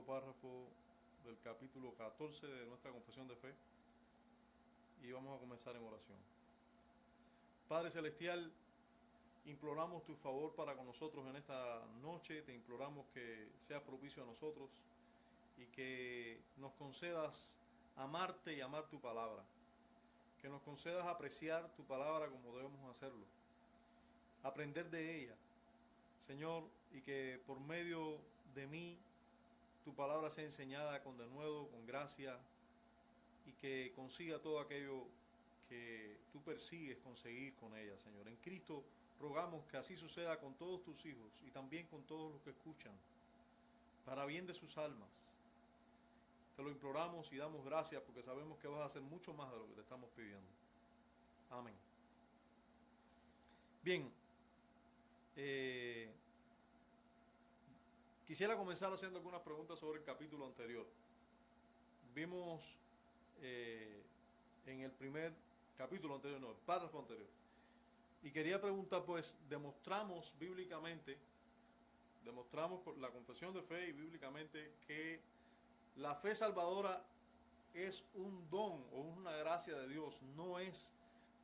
segundo párrafo del capítulo 14 de nuestra confesión de fe y vamos a comenzar en oración. Padre Celestial, imploramos tu favor para con nosotros en esta noche, te imploramos que seas propicio a nosotros y que nos concedas amarte y amar tu palabra, que nos concedas apreciar tu palabra como debemos hacerlo, aprender de ella, Señor, y que por medio de mí tu palabra sea enseñada con denuedo, con gracia, y que consiga todo aquello que tú persigues conseguir con ella, Señor. En Cristo rogamos que así suceda con todos tus hijos y también con todos los que escuchan, para bien de sus almas. Te lo imploramos y damos gracias porque sabemos que vas a hacer mucho más de lo que te estamos pidiendo. Amén. Bien, quisiera comenzar haciendo algunas preguntas sobre el capítulo anterior. Vimos en el primer capítulo anterior, no, el párrafo anterior. Y quería preguntar, pues, demostramos bíblicamente, demostramos con la confesión de fe y bíblicamente que la fe salvadora es un don o una gracia de Dios, no es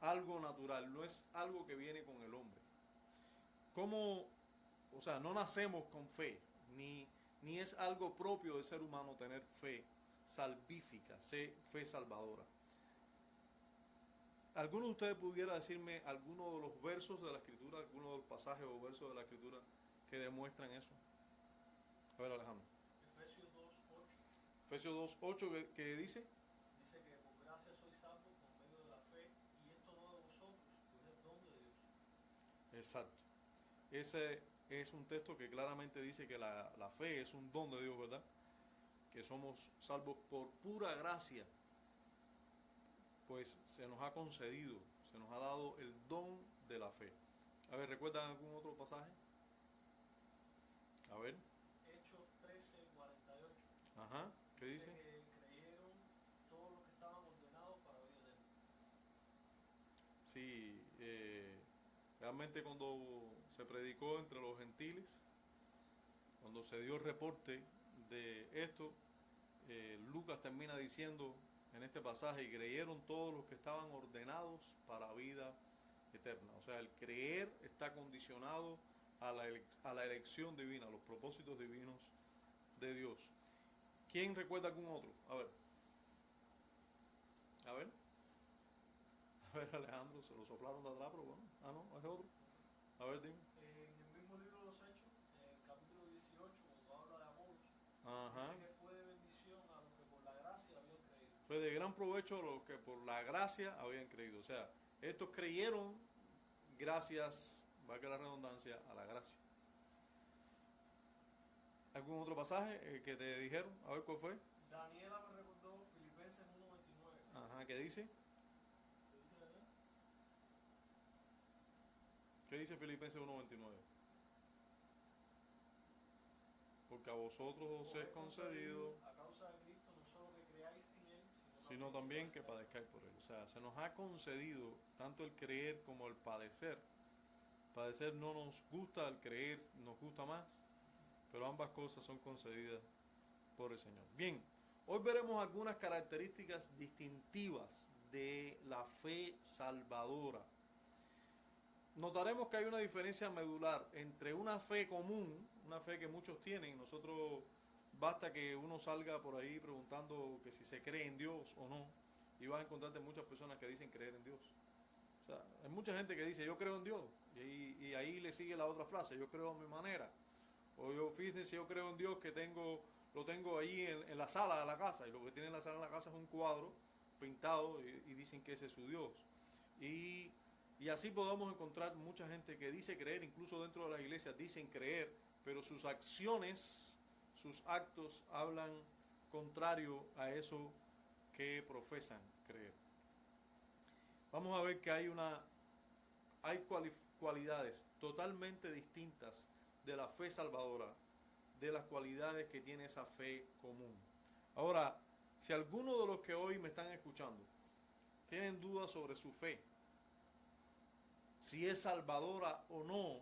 algo natural, no es algo que viene con el hombre. ¿Cómo? O sea, no nacemos con fe, ni es algo propio del ser humano tener fe salvífica, fe salvadora. ¿Alguno de ustedes pudiera decirme alguno de los versos de la Escritura, alguno de los pasajes o versos de la Escritura que demuestran eso? A ver, Alejandro. Efesios 2:8. Efesios 2:8, ¿qué dice? Dice que por gracia sois salvos por medio de la fe, y esto no de vosotros, pues es don de Dios. Exacto. Ese es un texto que claramente dice que la fe es un don de Dios, ¿verdad? Que somos salvos por pura gracia, pues se nos ha concedido, se nos ha dado el don de la fe. A ver, ¿recuerdan algún otro pasaje? A ver. Hechos 13:48. Ajá, ¿qué dice? Que creyeron todos los que estaban ordenados para oír de él. Sí, realmente cuando se predicó entre los gentiles, cuando se dio el reporte de esto, Lucas termina diciendo en este pasaje, y creyeron todos los que estaban ordenados para vida eterna. O sea, el creer está condicionado a la elección divina, a los propósitos divinos de Dios. ¿Quién recuerda algún otro? A ver. A ver. A ver, Alejandro, se lo soplaron de atrás, pero bueno. Ah, no, es otro. A ver, dime. En el mismo libro de los Hechos, en el capítulo 18, cuando habla de Apolos, Ajá. dice que fue de bendición a los que por la gracia habían creído. Fue de gran provecho a los que por la gracia habían creído. O sea, estos creyeron gracias, valga la redundancia, a la gracia. ¿Algún otro pasaje que te dijeron? A ver cuál fue. Daniela me recordó Filipenses 1:29. Ajá, ¿qué dice? ¿Qué dice Daniel? ¿Qué dice Filipenses 1:29? Porque a vosotros os es concedido, a causa de Cristo, no solo que creáis en Él, sino también que padezcáis por Él. O sea, se nos ha concedido tanto el creer como el padecer. Padecer no nos gusta, el creer nos gusta más, pero ambas cosas son concedidas por el Señor. Bien, hoy veremos algunas características distintivas de la fe salvadora. Notaremos que hay una diferencia medular entre una fe común, una fe que muchos tienen. Nosotros basta que uno salga por ahí preguntando que si se cree en Dios o no, y vas a encontrarte muchas personas que dicen creer en Dios. O sea, hay mucha gente que dice yo creo en Dios, y ahí le sigue la otra frase, yo creo a mi manera. O yo, fíjense, yo creo en Dios que lo tengo ahí en la sala de la casa, y lo que tiene en la sala de la casa es un cuadro pintado, y dicen que ese es su Dios. Y así podemos encontrar mucha gente que dice creer, incluso dentro de las iglesias dicen creer, pero sus acciones, sus actos hablan contrario a eso que profesan creer. Vamos a ver que hay cualidades totalmente distintas de la fe salvadora, de las cualidades que tiene esa fe común. Ahora, si alguno de los que hoy me están escuchando tienen dudas sobre su fe, si es salvadora o no,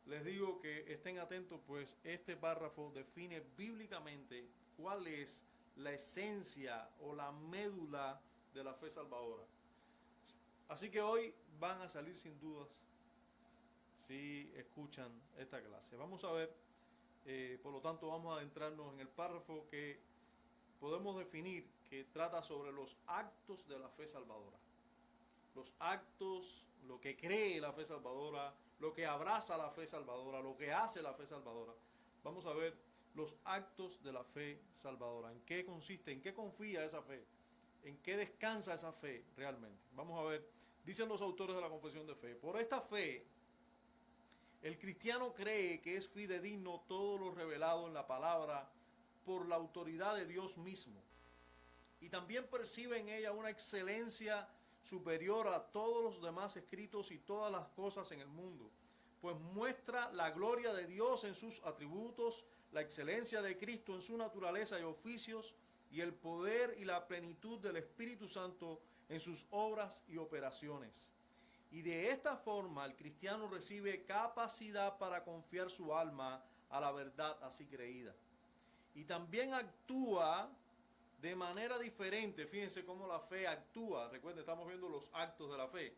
les digo que estén atentos, pues este párrafo define bíblicamente cuál es la esencia o la médula de la fe salvadora. Así que hoy van a salir sin dudas si escuchan esta clase. Vamos a ver, por lo tanto vamos a adentrarnos en el párrafo que podemos definir, que trata sobre los actos de la fe salvadora. Los actos, lo que cree la fe salvadora, lo que abraza la fe salvadora, lo que hace la fe salvadora. Vamos a ver los actos de la fe salvadora. ¿En qué consiste? ¿En qué confía esa fe? ¿En qué descansa esa fe realmente? Vamos a ver, dicen los autores de la Confesión de Fe. Por esta fe, el cristiano cree que es fidedigno todo lo revelado en la palabra por la autoridad de Dios mismo. Y también percibe en ella una excelencia superior a todos los demás escritos y todas las cosas en el mundo, pues muestra la gloria de Dios en sus atributos, la excelencia de Cristo en su naturaleza y oficios, y el poder y la plenitud del Espíritu Santo en sus obras y operaciones. Y de esta forma el cristiano recibe capacidad para confiar su alma a la verdad así creída. Y también actúa de manera diferente. Fíjense cómo la fe actúa. Recuerden, estamos viendo los actos de la fe.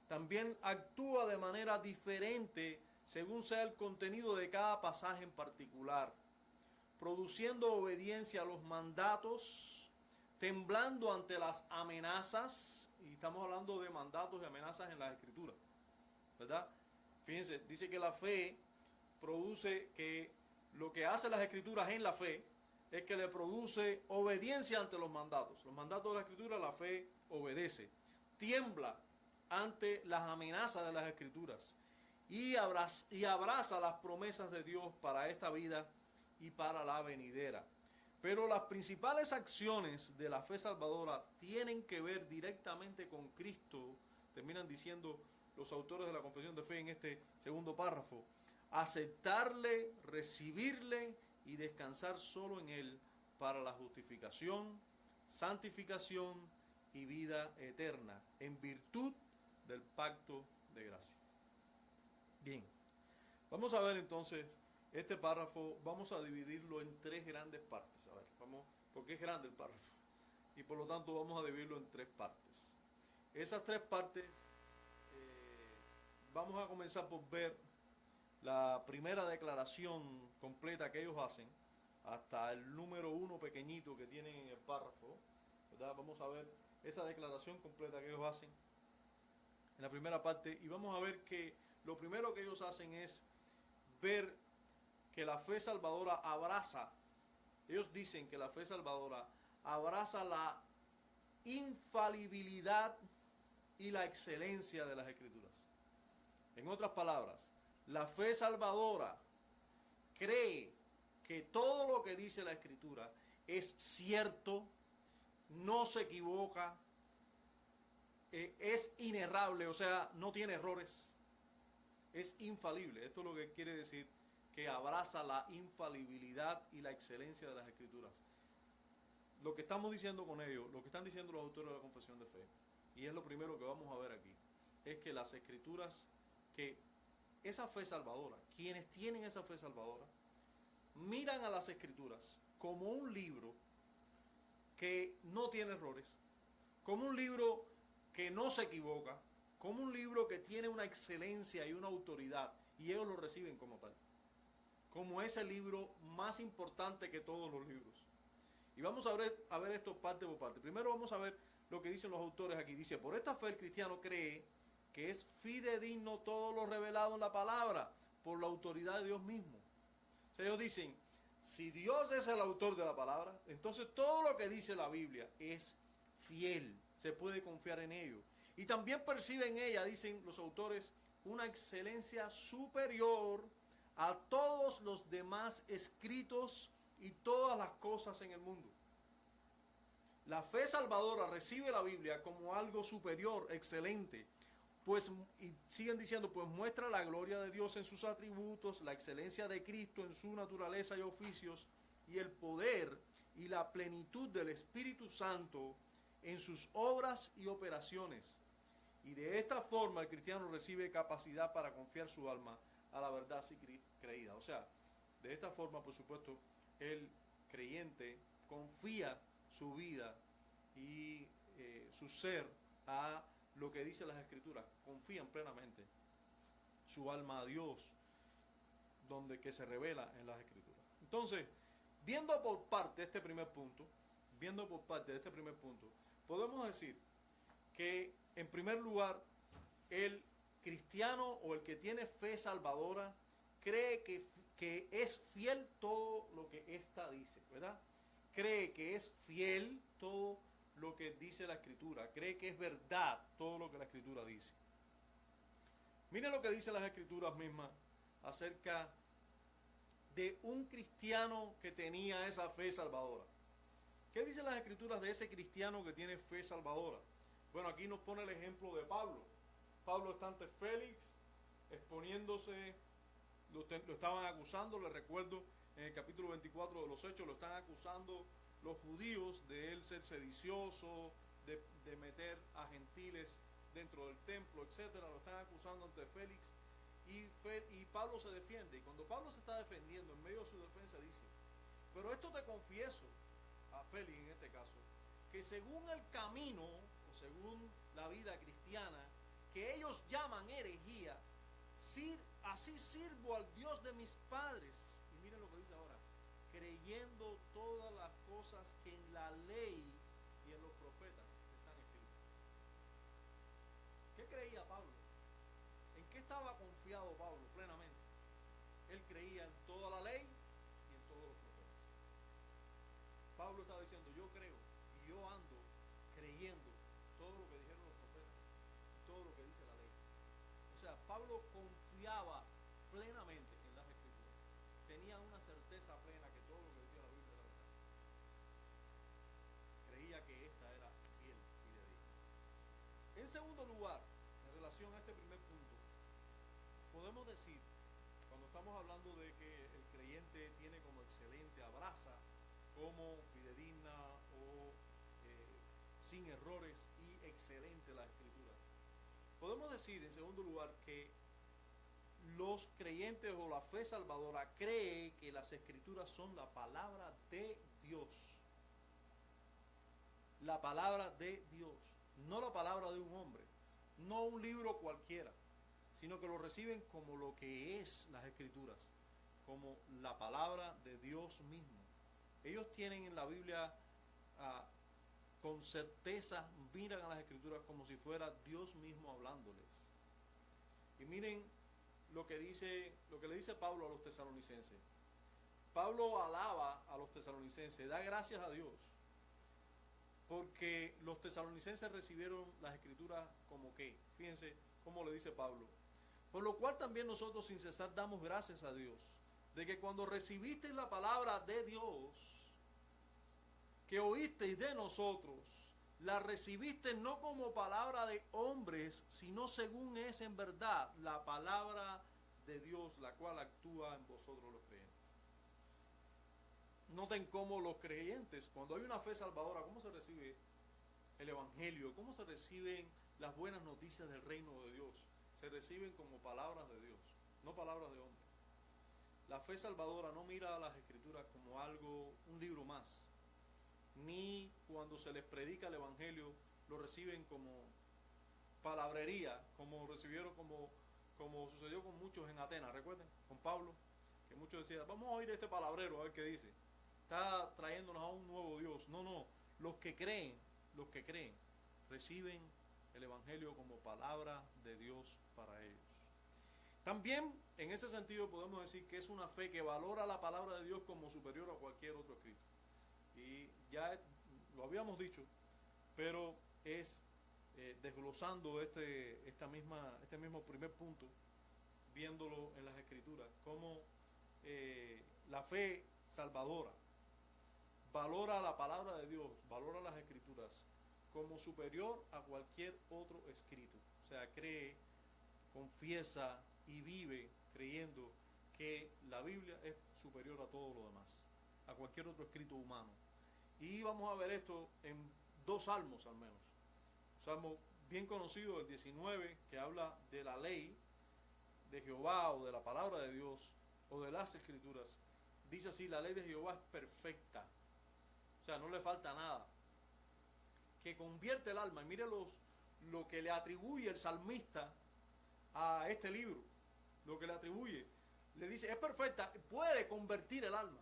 También actúa de manera diferente según sea el contenido de cada pasaje en particular, produciendo obediencia a los mandatos, temblando ante las amenazas, y estamos hablando de mandatos y amenazas en las Escrituras, ¿verdad? Fíjense, dice que la fe produce, que lo que hace las Escrituras en la fe es que le produce obediencia ante los mandatos. Los mandatos de la Escritura, la fe obedece. Tiembla ante las amenazas de las Escrituras y abraza las promesas de Dios para esta vida y para la venidera. Pero las principales acciones de la fe salvadora tienen que ver directamente con Cristo. Terminan diciendo los autores de la Confesión de Fe en este segundo párrafo: aceptarle, recibirle y descansar solo en Él para la justificación, santificación y vida eterna, en virtud del pacto de gracia. Bien, vamos a ver entonces este párrafo, vamos a dividirlo en tres grandes partes. A ver, vamos, porque es grande el párrafo, y por lo tanto vamos a dividirlo en tres partes. Esas tres partes, vamos a comenzar por ver la primera declaración completa que ellos hacen, hasta el número 1 pequeñito que tienen en el párrafo, ¿verdad? Vamos a ver esa declaración completa que ellos hacen en la primera parte, y vamos a ver que lo primero que ellos hacen es ver que la fe salvadora abraza, ellos dicen que la fe salvadora abraza la infalibilidad y la excelencia de las Escrituras. En otras palabras, la fe salvadora cree que todo lo que dice la Escritura es cierto, no se equivoca, es inerrable, o sea, no tiene errores, es infalible. Esto es lo que quiere decir que abraza la infalibilidad y la excelencia de las Escrituras. Lo que estamos diciendo con ellos, lo que están diciendo los autores de la Confesión de Fe, y es lo primero que vamos a ver aquí, es que las Escrituras, que esa fe salvadora, quienes tienen esa fe salvadora, miran a las Escrituras como un libro que no tiene errores, como un libro que no se equivoca, como un libro que tiene una excelencia y una autoridad, y ellos lo reciben como tal, como ese libro más importante que todos los libros. Y vamos a ver esto parte por parte. Primero vamos a ver lo que dicen los autores aquí. Dice: por esta fe el cristiano cree que es fidedigno todo lo revelado en la palabra por la autoridad de Dios mismo. O sea, ellos dicen, si Dios es el autor de la palabra, entonces todo lo que dice la Biblia es fiel, se puede confiar en ello. Y también percibe en ella, dicen los autores, una excelencia superior a todos los demás escritos y todas las cosas en el mundo. La fe salvadora recibe la Biblia como algo superior, excelente, pues, y siguen diciendo, pues muestra la gloria de Dios en sus atributos, la excelencia de Cristo en su naturaleza y oficios, y el poder y la plenitud del Espíritu Santo en sus obras y operaciones. Y de esta forma el cristiano recibe capacidad para confiar su alma a la verdad sí creída. O sea, de esta forma, por supuesto, el creyente confía su vida y su ser a lo que dice las Escrituras. Confían plenamente su alma a Dios, donde que se revela en las Escrituras. Entonces, viendo por parte de este primer punto, podemos decir que, en primer lugar, el cristiano o el que tiene fe salvadora cree que es fiel todo lo que ésta dice, ¿verdad? Cree que es fiel todo lo que dice la Escritura, cree que es verdad todo lo que la Escritura dice. Miren lo que dicen las Escrituras mismas acerca de un cristiano que tenía esa fe salvadora. ¿Qué dicen las Escrituras de ese cristiano que tiene fe salvadora? Bueno, aquí nos pone el ejemplo de Pablo. Pablo está ante Félix, exponiéndose, lo estaban acusando, les recuerdo, en el capítulo 24 de los Hechos, lo están acusando los judíos de él ser sedicioso, de meter a gentiles dentro del templo, etcétera. Lo están acusando ante Félix y Pablo se defiende. Y cuando Pablo se está defendiendo, en medio de su defensa dice: pero esto te confieso, a Félix en este caso, que según el camino o según la vida cristiana que ellos llaman herejía, así sirvo al Dios de mis padres. Y miren lo que dice ahora: creyendo todas las cosas que en la ley y en los profetas están escritas. ¿Qué creía Pablo? ¿En qué estaba confiado Pablo plenamente? Él creía en toda la ley y en todos los profetas. Pablo estaba diciendo: yo creo y yo ando creyendo todo lo que dijeron los profetas, todo lo que dice la ley. O sea, Pablo confiaba plenamente en las Escrituras. Tenía una certeza plena que todo lo que decía la Biblia era verdad. Creía que esta era fiel y de Dios. En segundo lugar, en relación a este primer punto, podemos decir, cuando estamos hablando de que el creyente tiene como excelente, abraza como fidedigna o sin errores y excelente la Escritura, podemos decir en segundo lugar que los creyentes o la fe salvadora cree que las Escrituras son la palabra de Dios. La palabra de Dios, no la palabra de un hombre, no un libro cualquiera, sino que lo reciben como lo que es las Escrituras, como la palabra de Dios mismo. Ellos tienen en la Biblia, con certeza, miran a las Escrituras como si fuera Dios mismo hablándoles. Y miren lo que le dice Pablo a los tesalonicenses. Pablo alaba a los tesalonicenses, da gracias a Dios, porque los tesalonicenses recibieron las Escrituras como que, fíjense cómo le dice Pablo: por lo cual también nosotros sin cesar damos gracias a Dios, de que cuando recibisteis la palabra de Dios, que oísteis de nosotros, la recibisteis no como palabra de hombres, sino según es en verdad la palabra de Dios, la cual actúa en vosotros los creyentes. Noten cómo los creyentes, cuando hay una fe salvadora, cómo se recibe el Evangelio, cómo se reciben las buenas noticias del reino de Dios. Se reciben como palabras de Dios, no palabras de hombre. La fe salvadora no mira a las Escrituras como algo, un libro más, ni cuando se les predica el Evangelio lo reciben como palabrería, como recibieron, como sucedió con muchos en Atenas. Recuerden, con Pablo, que muchos decían: vamos a oír este palabrero a ver qué dice, está trayéndonos a un nuevo Dios. No, los que creen reciben el Evangelio como palabra de Dios para ellos. También en ese sentido podemos decir que es una fe que valora la palabra de Dios como superior a cualquier otro escrito. Y ya lo habíamos dicho, pero es desglosando este mismo primer punto, viéndolo en las Escrituras, como la fe salvadora valora la palabra de Dios, valora las Escrituras como superior a cualquier otro escrito. O sea, cree, confiesa y vive creyendo que la Biblia es superior a todo lo demás, a cualquier otro escrito humano. Y vamos a ver esto en 2 salmos al menos. Un salmo bien conocido, el 19, que habla de la ley, de Jehová o de la palabra de Dios o de las escrituras, dice así: la ley de Jehová es perfecta, o sea, no le falta nada, que convierte el alma. Y mire lo que le atribuye el salmista a este libro, lo que le atribuye. Le dice, es perfecta, puede convertir el alma.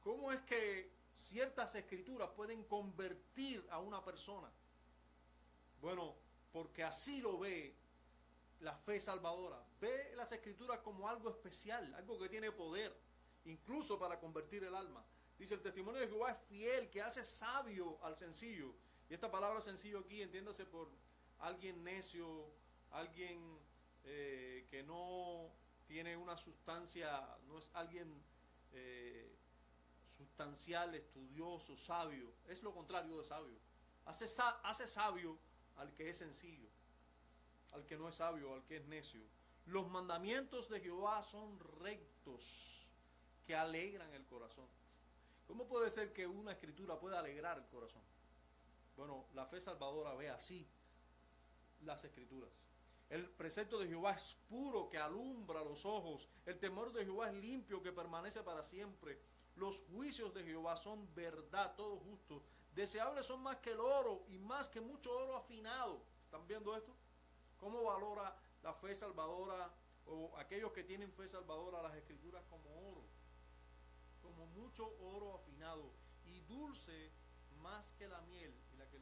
¿Cómo es que ciertas escrituras pueden convertir a una persona? Bueno, porque así lo ve la fe salvadora. Ve las escrituras como algo especial, algo que tiene poder, incluso para convertir el alma. Dice, el testimonio de Jehová es fiel, que hace sabio al sencillo. Y esta palabra sencillo aquí, entiéndase por alguien necio, alguien que no tiene una sustancia, no es alguien sustancial, estudioso, sabio. Es lo contrario de sabio. Hace sabio al que es sencillo, al que no es sabio, al que es necio. Los mandamientos de Jehová son rectos, que alegran el corazón. ¿Cómo puede ser que una escritura pueda alegrar el corazón? Bueno, la fe salvadora ve así las escrituras. El precepto de Jehová es puro, que alumbra los ojos. El temor de Jehová es limpio, que permanece para siempre. Los juicios de Jehová son verdad, todo justo. Deseables son más que el oro y más que mucho oro afinado. ¿Están viendo esto? ¿Cómo valora la fe salvadora o aquellos que tienen fe salvadora las escrituras como oro? Como mucho oro afinado y dulce más que la miel y la que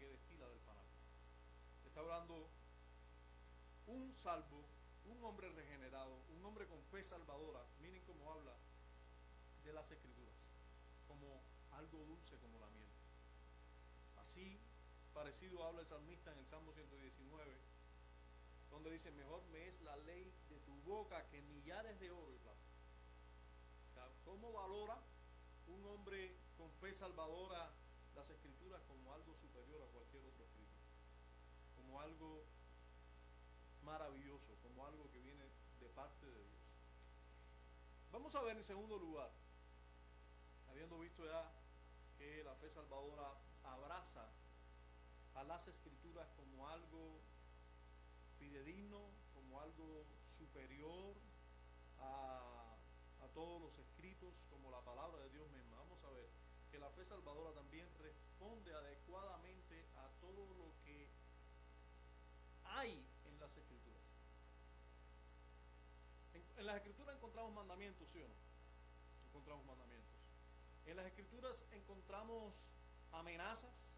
destila del panal. Está hablando un salvo, un hombre regenerado, un hombre con fe salvadora. Miren cómo habla de las escrituras, como algo dulce como la miel. Así, parecido habla el salmista en el Salmo 119, donde dice, mejor me es la ley de tu boca que millares de oro y plata. O sea, ¿cómo valora un hombre con fe salvadora las escrituras? Como algo superior a cualquier otro escrito, como algo maravilloso, como algo que viene de parte de Dios. Vamos a ver en segundo lugar, habiendo visto ya que la fe salvadora abraza a las escrituras como algo fidedigno, como algo superior a todos los escritos, como la palabra de Dios misma. Vamos a ver que la fe salvadora también responde adecuadamente a todo lo que hay en las escrituras. En las escrituras encontramos mandamientos, ¿sí o no? Encontramos mandamientos. En las escrituras encontramos amenazas.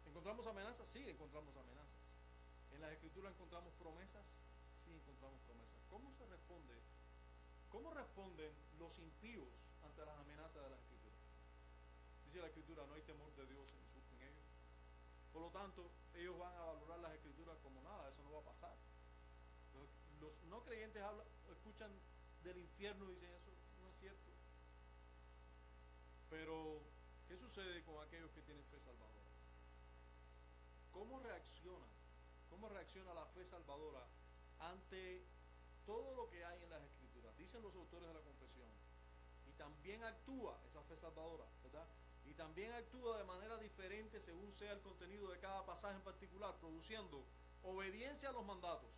¿Encontramos amenazas? Sí, encontramos amenazas. En las escrituras encontramos promesas. Sí, encontramos promesas. ¿Cómo se responde? ¿Cómo responden los impíos ante las amenazas de las escrituras? Dice la escritura, no hay temor de Dios en ellos. Por lo tanto, ellos van a valorar las escrituras como nada, eso no va a pasar. Los no creyentes escuchan del infierno y dicen, eso no es cierto. Pero, ¿qué sucede con aquellos que tienen fe salvadora? ¿Cómo reacciona? ¿Cómo reacciona la fe salvadora ante todo lo que hay en las escrituras? Dicen los autores de la confesión. Y también actúa esa fe salvadora, ¿verdad? Y también actúa de manera diferente según sea el contenido de cada pasaje en particular, produciendo obediencia a los mandatos,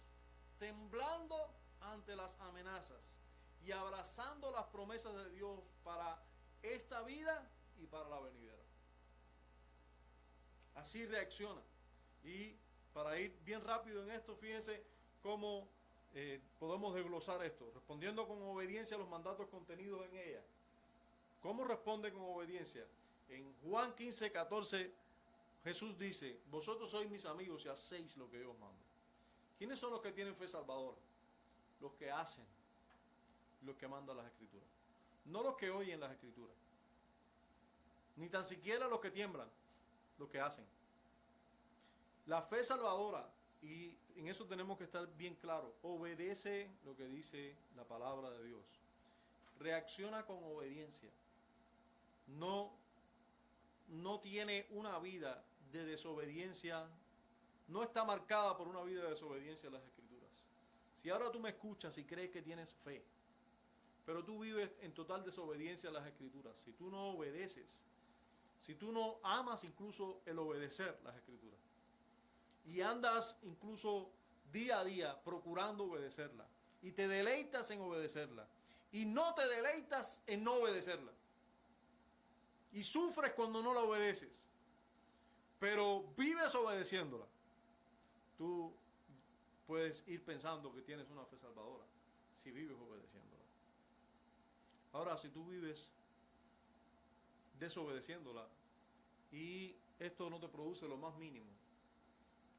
temblando ante las amenazas y abrazando las promesas de Dios para esta vida y para la venidera. Así reacciona. Y para ir bien rápido en esto, fíjense cómo podemos desglosar esto, respondiendo con obediencia a los mandatos contenidos en ella. ¿Cómo responde con obediencia? En Juan 15:14, Jesús dice, vosotros sois mis amigos y hacéis lo que yo os mando. ¿Quiénes son los que tienen fe salvadora? Los que hacen lo que mandan las escrituras. No los que oyen las escrituras. Ni tan siquiera los que tiemblan, los que hacen. La fe salvadora, y en eso tenemos que estar bien claros, obedece lo que dice la palabra de Dios. Reacciona con obediencia. No tiene una vida de desobediencia, no está marcada por una vida de desobediencia a las escrituras. Si ahora tú me escuchas y crees que tienes fe, pero tú vives en total desobediencia a las escrituras, si tú no obedeces, si tú no amas incluso el obedecer las escrituras, y andas incluso día a día procurando obedecerla. Y te deleitas en obedecerla. Y no te deleitas en no obedecerla. Y sufres cuando no la obedeces. Pero vives obedeciéndola. Tú puedes ir pensando que tienes una fe salvadora si vives obedeciéndola. Ahora, si tú vives desobedeciéndola y esto no te produce lo más mínimo,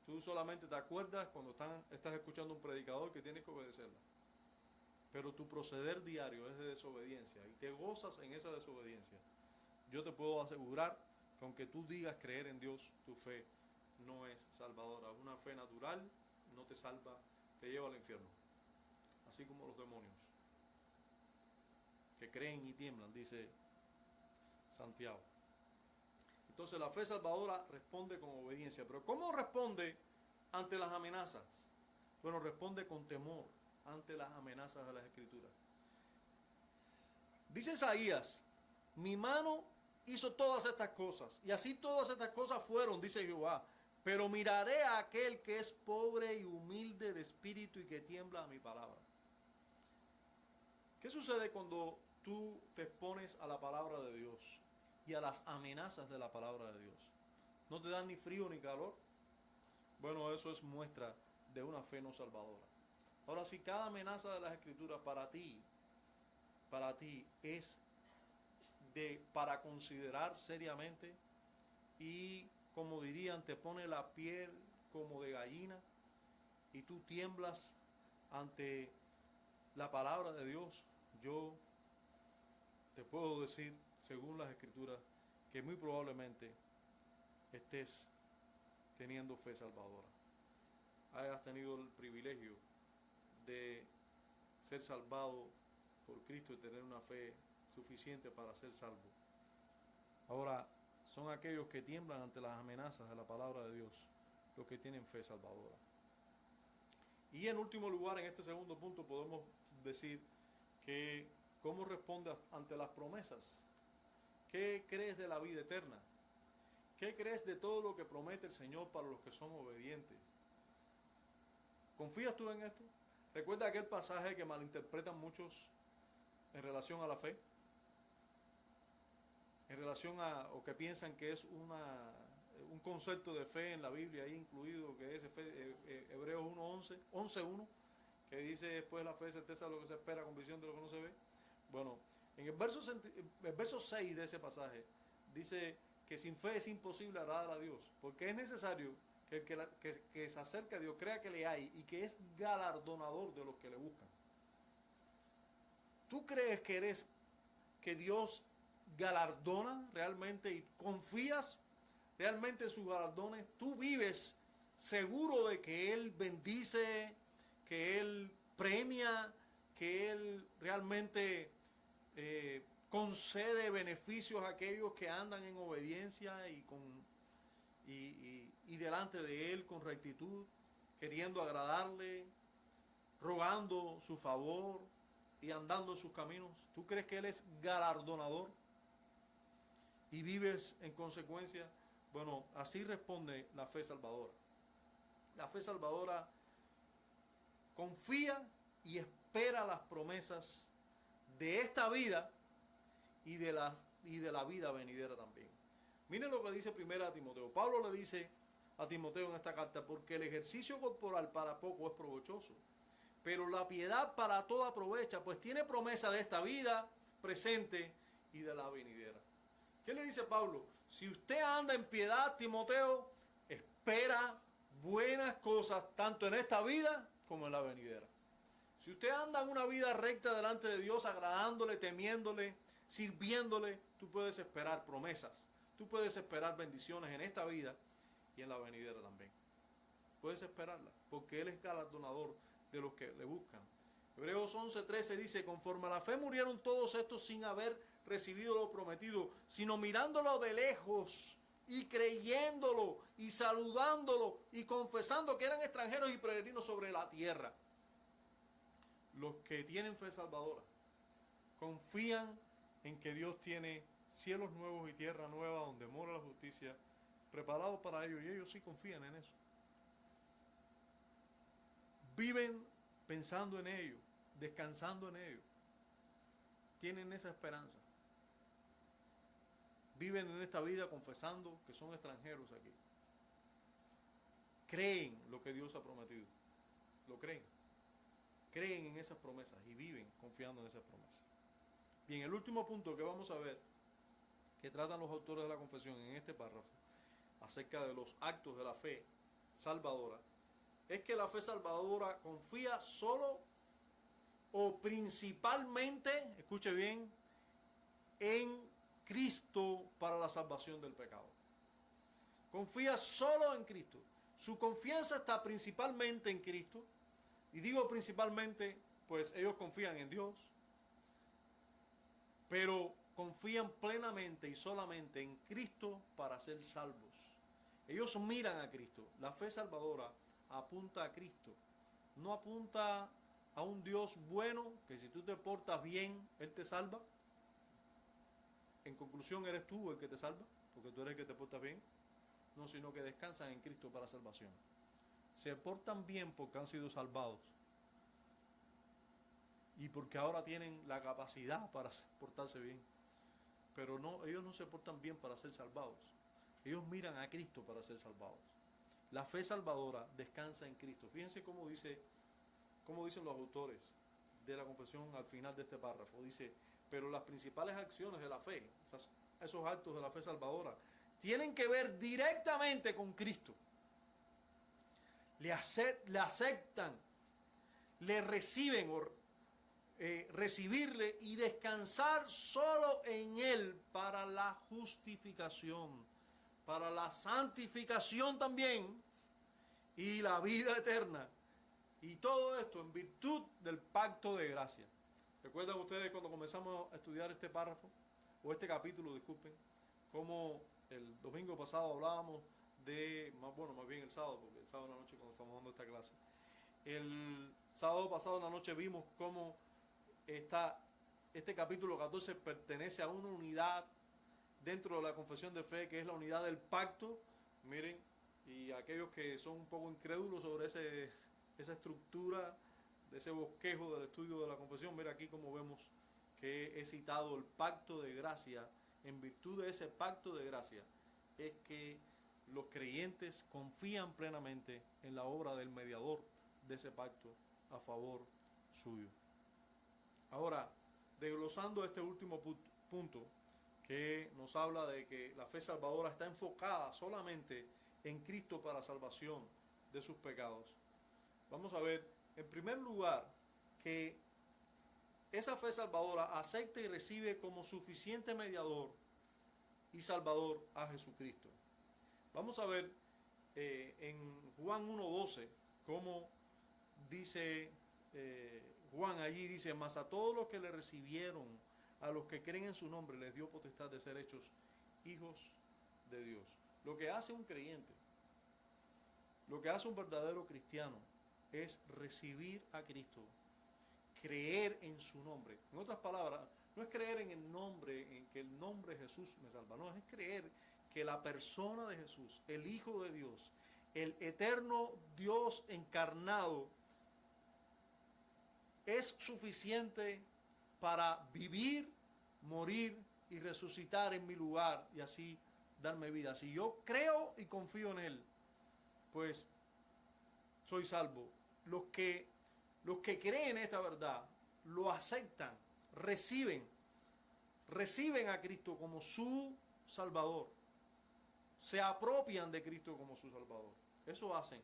tú solamente te acuerdas cuando estás escuchando un predicador que tienes que obedecerla, pero tu proceder diario es de desobediencia y te gozas en esa desobediencia, yo te puedo asegurar que aunque tú digas creer en Dios, tu fe no es salvadora. Una fe natural no te salva, te lleva al infierno. Así como los demonios, que creen y tiemblan, dice Santiago. Entonces la fe salvadora responde con obediencia. Pero ¿cómo responde ante las amenazas? Bueno, responde con temor ante las amenazas de las Escrituras. Dice Isaías, mi mano hizo todas estas cosas, y así todas estas cosas fueron, dice Jehová. Pero miraré a aquel que es pobre y humilde de espíritu y que tiembla a mi palabra. ¿Qué sucede cuando tú te expones a la palabra de Dios y a las amenazas de la palabra de Dios? ¿No te dan ni frío ni calor? Bueno, eso es muestra de una fe no salvadora. Ahora, si cada amenaza de las Escrituras para ti es para considerar seriamente y, como dirían, te pone la piel como de gallina y tú tiemblas ante la palabra de Dios, yo te puedo decir, según las Escrituras, que muy probablemente estés teniendo fe salvadora. Hayas tenido el privilegio de ser salvado por Cristo y tener una fe suficiente para ser salvo. Ahora, son aquellos que tiemblan ante las amenazas de la palabra de Dios los que tienen fe salvadora. Y en último lugar, en este segundo punto, podemos decir que cómo responde ante las promesas. ¿Qué crees de la vida eterna? ¿Qué crees de todo lo que promete el Señor para los que son obedientes? ¿Confías tú en esto? ¿Recuerda aquel pasaje que malinterpretan muchos en relación a la fe? En relación a, o que piensan que es un concepto de fe en la Biblia ahí incluido, que es Hebreos 11:1, que dice después la fe es certeza de lo que se espera, convicción de lo que no se ve. Bueno, en el verso 6 de ese pasaje dice que sin fe es imposible agradar a Dios, porque es necesario que el que se acerca a Dios crea que le hay y que es galardonador de los que le buscan. ¿Tú crees que Dios galardona realmente y confías realmente en sus galardones? ¿Tú vives seguro de que Él bendice, que Él premia, que Él realmente concede beneficios a aquellos que andan en obediencia y delante de Él con rectitud, queriendo agradarle, rogando su favor y andando en sus caminos? ¿Tú crees que Él es galardonador y vives en consecuencia? Bueno, así responde la fe salvadora. La fe salvadora confía y espera las promesas de esta vida y de la vida venidera también. Miren lo que dice 1 Timoteo. Pablo le dice a Timoteo en esta carta: porque el ejercicio corporal para poco es provechoso, pero la piedad para todo aprovecha, pues tiene promesa de esta vida presente y de la venidera. ¿Qué le dice Pablo? Si usted anda en piedad, Timoteo, espera buenas cosas tanto en esta vida como en la venidera. Si usted anda en una vida recta delante de Dios, agradándole, temiéndole, sirviéndole, tú puedes esperar promesas, tú puedes esperar bendiciones en esta vida y en la venidera también. Puedes esperarla, porque Él es galardonador de los que le buscan. Hebreos 11:13 dice: conforme a la fe murieron todos estos sin haber recibido lo prometido, sino mirándolo de lejos y creyéndolo y saludándolo y confesando que eran extranjeros y peregrinos sobre la tierra. Los que tienen fe salvadora confían en que Dios tiene cielos nuevos y tierra nueva donde mora la justicia preparados para ellos, y ellos sí confían en eso. viven pensando en ello, descansando en ello. Tienen esa esperanza. Viven en esta vida confesando que son extranjeros aquí. Creen lo que Dios ha prometido. Lo creen. Creen en esas promesas y viven confiando en esas promesas. Bien, el último punto que vamos a ver, que tratan los autores de la confesión en este párrafo, acerca de los actos de la fe salvadora, es que la fe salvadora confía solo o principalmente, escuche bien, en Cristo para la salvación del pecado. Confía solo en Cristo. Su confianza está principalmente en Cristo. Y digo principalmente, pues ellos confían en Dios, pero confían plenamente y solamente en Cristo para ser salvos. Ellos miran a Cristo. La fe salvadora apunta a Cristo. No apunta a un Dios bueno, que si tú te portas bien, Él te salva. En conclusión, eres tú el que te salva, porque tú eres el que te portas bien. No, sino que descansan en Cristo para salvación. Se portan bien porque han sido salvados. Y porque ahora tienen la capacidad para portarse bien. Pero no, ellos no se portan bien para ser salvados. Ellos miran a Cristo para ser salvados. La fe salvadora descansa en Cristo. Fíjense cómo dicen los autores de la confesión al final de este párrafo. Dice, pero las principales acciones de la fe, esos actos de la fe salvadora, tienen que ver directamente con Cristo. Le aceptan, le reciben, recibirle y descansar solo en Él para la justificación, para la santificación también y la vida eterna. Y todo esto en virtud del pacto de gracia. ¿Recuerdan ustedes cuando comenzamos a estudiar este párrafo, o este capítulo, disculpen, como el domingo pasado hablábamos de, más bien el sábado, porque el sábado en la noche cuando estamos dando esta clase, el sábado pasado en la noche vimos cómo este capítulo 14 pertenece a una unidad dentro de la confesión de fe, que es la unidad del pacto. Miren, y aquellos que son un poco incrédulos sobre esa estructura, de ese bosquejo del estudio de la confesión, mira aquí como vemos que he citado el pacto de gracia. En virtud de ese pacto de gracia es que los creyentes confían plenamente en la obra del mediador de ese pacto a favor suyo. Ahora, desglosando este último punto, que nos habla de que la fe salvadora está enfocada solamente en Cristo para salvación de sus pecados. Vamos a ver, en primer lugar, que esa fe salvadora acepta y recibe como suficiente mediador y salvador a Jesucristo. Vamos a ver en Juan 1:12 cómo dice Juan allí, dice, mas a todos los que le recibieron, a los que creen en su nombre, les dio potestad de ser hechos hijos de Dios. Lo que hace un creyente, lo que hace un verdadero cristiano, es recibir a Cristo, creer en su nombre. En otras palabras, no es creer en el nombre, en que el nombre de Jesús me salva, no, es creer que la persona de Jesús, el Hijo de Dios, el eterno Dios encarnado, es suficiente para vivir, morir y resucitar en mi lugar y así darme vida. Si yo creo y confío en Él, pues soy salvo. Los que creen esta verdad, lo aceptan, reciben a Cristo como su Salvador. Se apropian de Cristo como su Salvador. Eso hacen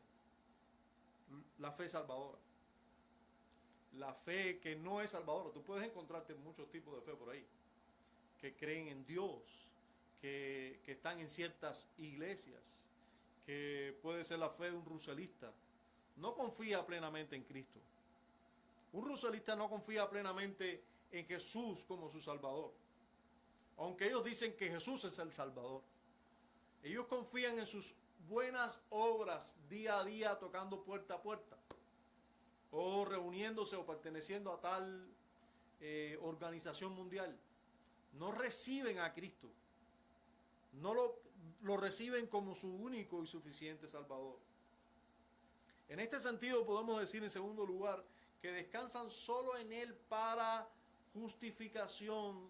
la fe salvadora. La fe que no es salvadora. Tú puedes encontrarte muchos tipos de fe por ahí, que creen en Dios, que están en ciertas iglesias, que puede ser la fe de un ruselista. No confía plenamente en Cristo. Un ruselista no confía plenamente en Jesús como su Salvador. Aunque ellos dicen que Jesús es el Salvador. Ellos confían en sus buenas obras día a día, tocando puerta a puerta, o reuniéndose o perteneciendo a tal organización mundial. No reciben a Cristo. No lo reciben como su único y suficiente Salvador. En este sentido podemos decir en segundo lugar que descansan solo en Él para justificación,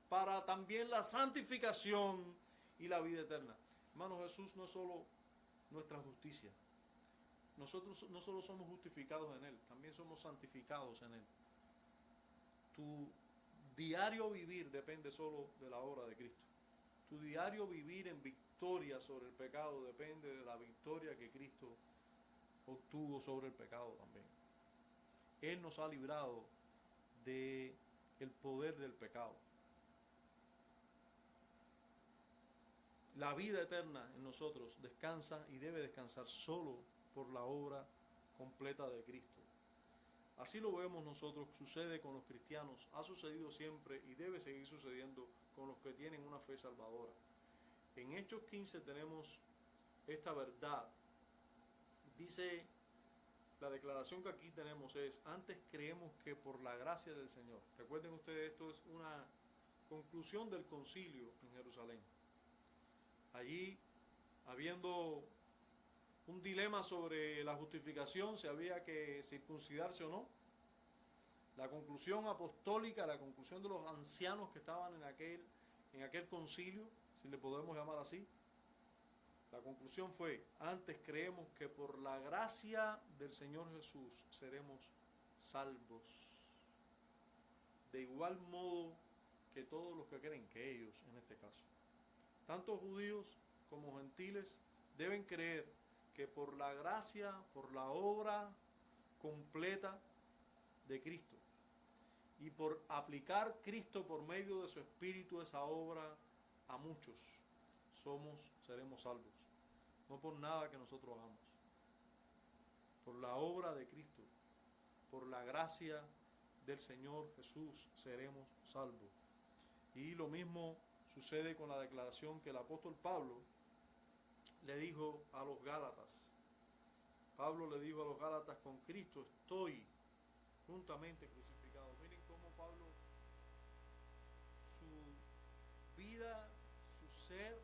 para también la santificación y la vida eterna. Hermano, Jesús no es solo nuestra justicia. Nosotros no solo somos justificados en Él, también somos santificados en Él. Tu diario vivir depende solo de la obra de Cristo. Tu diario vivir en victoria sobre el pecado depende de la victoria que Cristo obtuvo sobre el pecado también. Él nos ha librado del poder del pecado. La vida eterna en nosotros descansa y debe descansar solo por la obra completa de Cristo. Así lo vemos nosotros, sucede con los cristianos, ha sucedido siempre y debe seguir sucediendo con los que tienen una fe salvadora. En Hechos 15 tenemos esta verdad. Dice, la declaración que aquí tenemos es, antes creemos que por la gracia del Señor. Recuerden ustedes, esto es una conclusión del concilio en Jerusalén. Allí, habiendo un dilema sobre la justificación, si había que circuncidarse o no. La conclusión apostólica, la conclusión de los ancianos que estaban en aquel concilio, si le podemos llamar así, la conclusión fue, antes creemos que por la gracia del Señor Jesús seremos salvos. De igual modo que todos los que creen, que ellos en este caso. Tanto judíos como gentiles deben creer que por la gracia, por la obra completa de Cristo y por aplicar Cristo por medio de su Espíritu esa obra a muchos, seremos salvos. No por nada que nosotros hagamos. Por la obra de Cristo, por la gracia del Señor Jesús, seremos salvos. Y lo mismo sucede con la declaración que el apóstol Pablo le dijo a los Gálatas. Pablo le dijo a los Gálatas, con Cristo estoy juntamente crucificado. Miren cómo Pablo, su vida, su ser,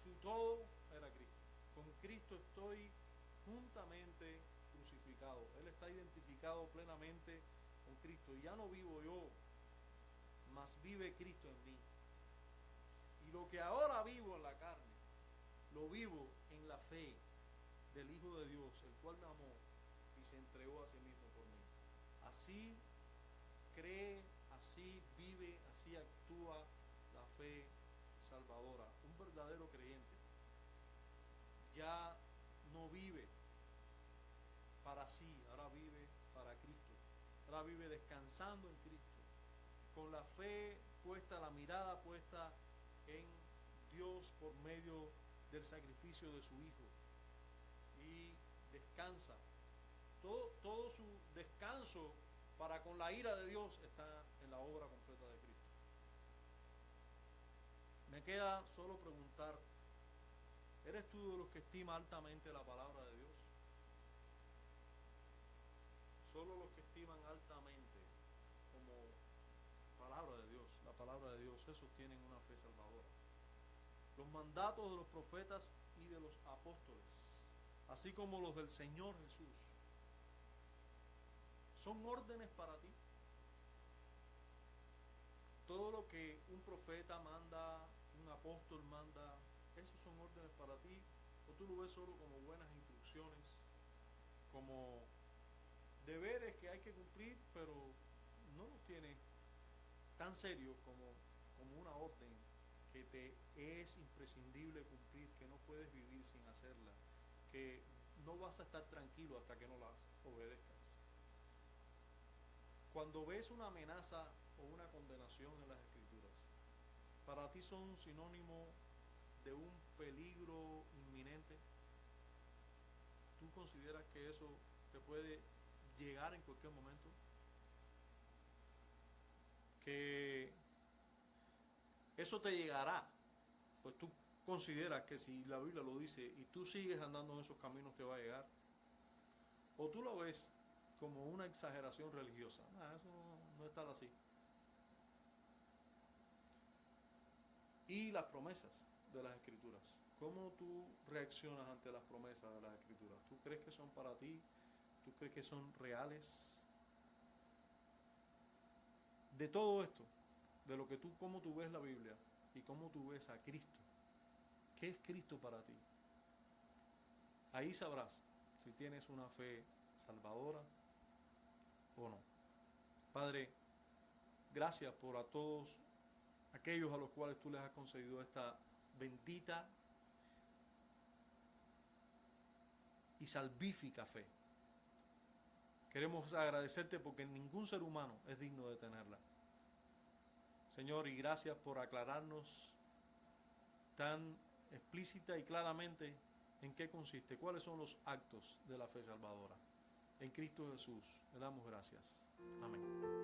su todo era Cristo. Con Cristo estoy juntamente crucificado. Él está identificado plenamente con Cristo. Y ya no vivo yo, mas vive Cristo en mí. Y lo que ahora vivo en la carne, lo vivo en la fe del Hijo de Dios, el cual me amó y se entregó a sí mismo por mí. Así cree, así vive, así actúa la fe salvadora. Un verdadero creyente ya no vive para sí, ahora vive para Cristo. Ahora vive descansando en Cristo, con la fe puesta, la mirada puesta en Dios por medio del sacrificio de su Hijo. Y descansa. Todo su descanso para con la ira de Dios está en la obra completa de Cristo. Me queda solo preguntar, ¿eres tú de los que estima altamente la palabra de Dios? Solo los que estiman altamente como palabra de Dios, la palabra de Dios, esos tienen una fe salvadora. Los mandatos de los profetas y de los apóstoles, así como los del Señor Jesús, son órdenes para ti. Todo lo que un profeta manda, un apóstol manda, esos son órdenes para ti, o tú lo ves solo como buenas instrucciones, como deberes que hay que cumplir, pero no los tienes tan serios como una orden que te es imprescindible cumplir, que no puedes vivir sin hacerla, que no vas a estar tranquilo hasta que no las obedezcas. Cuando ves una amenaza o una condenación en las Escrituras, para ti son sinónimo de un peligro inminente. ¿Tú consideras que eso te puede llegar en cualquier momento? Que eso te llegará, pues tú consideras que si la Biblia lo dice y tú sigues andando en esos caminos te va a llegar, o tú lo ves como una exageración religiosa. Eso no es tal así. Y las promesas de las Escrituras. ¿Cómo tú reaccionas ante las promesas de las Escrituras? ¿Tú crees que son para ti? ¿Tú crees que son reales? De todo esto, de lo que tú, cómo tú ves la Biblia y cómo tú ves a Cristo. ¿Qué es Cristo para ti? Ahí sabrás si tienes una fe salvadora o no. Padre, gracias por a todos aquellos a los cuales tú les has concedido esta bendita y salvífica fe. Queremos agradecerte porque ningún ser humano es digno de tenerla. Señor, y gracias por aclararnos tan explícita y claramente en qué consiste, cuáles son los actos de la fe salvadora. En Cristo Jesús, le damos gracias. Amén.